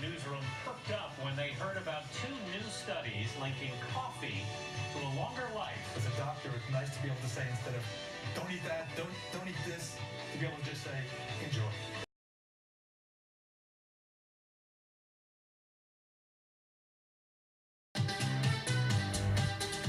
newsroom perked up when they heard about two new studies linking coffee to a longer life. As a doctor, it's nice to be able to say, instead of don't eat that, don't eat this, to be able to just say enjoy.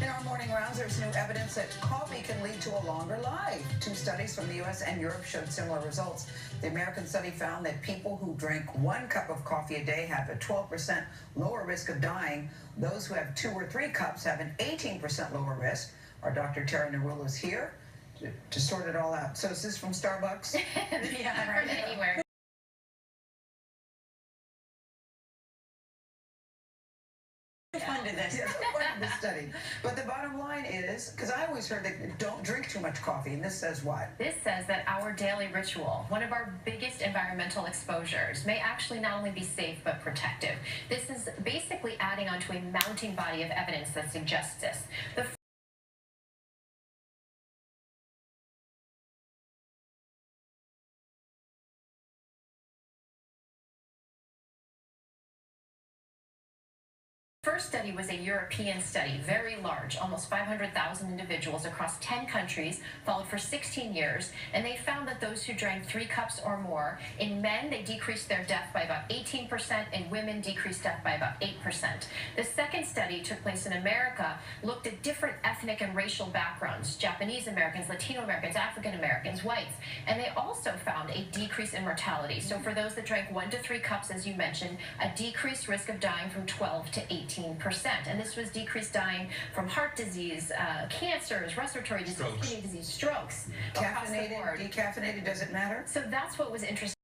In our morning rounds, there's new evidence that coffee can lead to a longer life. Two studies from the U.S. and Europe showed similar results. The American study found that people who drink 1 cup of coffee a day have a 12% lower risk of dying. Those who have 2 or 3 cups have an 18% lower risk. Our Dr. Tara Narula is here to sort it all out. So is this from Starbucks? Yeah, right. Anywhere. Funded this. Yes, who funded this study? But the bottom line is, because I always heard that don't drink too much coffee, and this says what? This says that our daily ritual, one of our biggest environmental exposures, may actually not only be safe but protective. This is basically adding onto a mounting body of evidence that suggests this. The first study was a European study, very large, almost 500,000 individuals across 10 countries, followed for 16 years, and they found that those who drank 3 cups or more, in men, they decreased their death by about 18%, in women, decreased death by about 8%. The second study took place in America, looked at different ethnic and racial backgrounds, Japanese Americans, Latino Americans, African Americans, whites, and they also found a decrease in mortality. So for those that drank 1 to 3 cups, as you mentioned, a decreased risk of dying from 12 to 18%. And this was decreased dying from heart disease, cancers, respiratory disease, kidney disease, strokes. Caffeinated, decaffeinated, does it matter? So that's what was interesting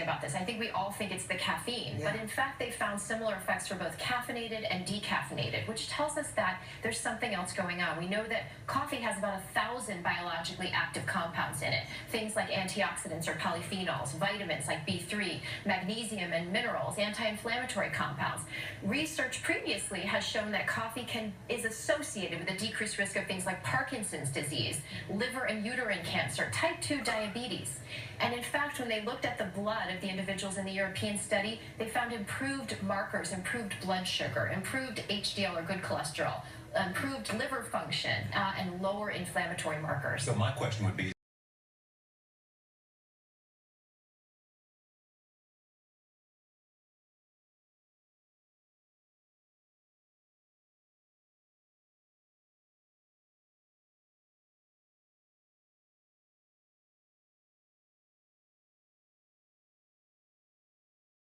about this. I think we all think it's the caffeine, but in fact they found similar effects for both caffeinated and decaffeinated, which tells us that there's something else going on. We know that coffee has about 1,000 biologically active compounds in it. Things like antioxidants or polyphenols, vitamins like B3, magnesium and minerals, anti-inflammatory compounds. Research previously has shown that coffee is associated with a decreased risk of things like Parkinson's disease, liver and uterine cancer, type 2 diabetes. And in fact, when they looked at the blood of the individuals in the European study, they found improved markers, improved blood sugar, improved HDL or good cholesterol, improved liver function, and lower inflammatory markers. So my question would be,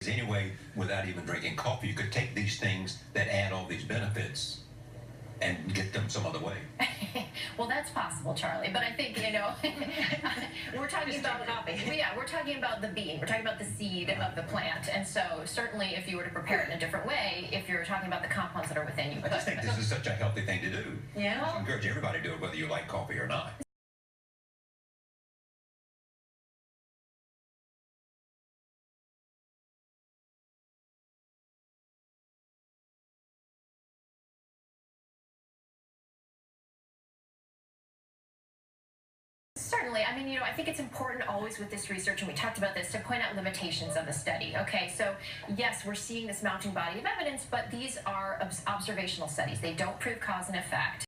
anyway, without even drinking coffee, you could take these things that add all these benefits and get them some other way. Well, that's possible, Charlie, but I think, we're talking about coffee. Yeah, we're talking about the bean. We're talking about the seed of the plant. And so certainly if you were to prepare it in a different way, if you're talking about the compounds that are within you. I just think this is such a healthy thing to do. Yeah. I encourage everybody to do it, whether you like coffee or not. Certainly. I mean, I think it's important always with this research, and we talked about this, to point out limitations of the study. Okay, so yes, we're seeing this mounting body of evidence, but these are observational studies. They don't prove cause and effect.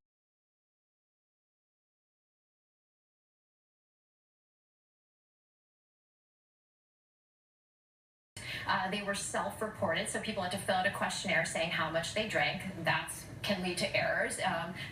They were self-reported, so people had to fill out a questionnaire saying how much they drank. That can lead to errors.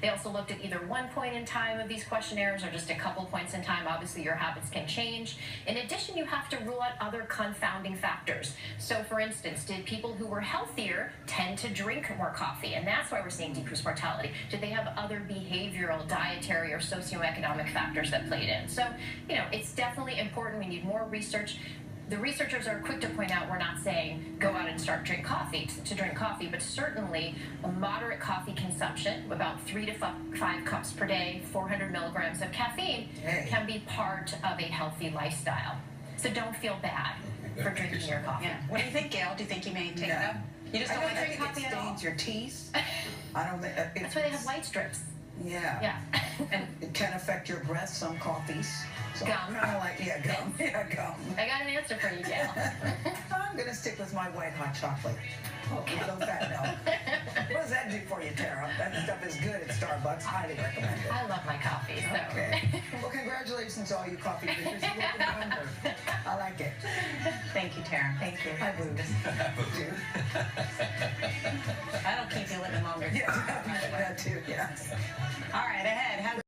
They also looked at either one point in time of these questionnaires or just a couple points in time. Obviously, your habits can change. In addition, you have to rule out other confounding factors. So, for instance, did people who were healthier tend to drink more coffee? And that's why we're seeing decreased mortality. Did they have other behavioral, dietary, or socioeconomic factors that played in? So, it's definitely important. We need more research. The researchers are quick to point out we're not saying go out and start drink coffee, but certainly a moderate coffee consumption, about 3 to 5 cups per day, 400 milligrams of caffeine, can be part of a healthy lifestyle. So don't feel bad for drinking your coffee. Yeah. What do you think, Gail? Do you think you may take that? You just don't like drinking coffee it at all? stains your teeth. I don't think That's why they have white strips. Yeah. Yeah. And it can affect your breath, some coffees. So Gum. Kind of like, yeah, gum. Yeah, gum. I got an answer for you, Gail. I'm going to stick with my white hot chocolate. Okay. Low fat milk. What does that do for you, Tara? That stuff is good at Starbucks. Highly recommend it. I love my coffee, so. Okay. Well, congratulations to all you coffee drinkers. You work in wonder. I like it. Thank you, Tara. Thank you. I boo. That'll keep you living longer. Yeah, that too, yes. All right, ahead.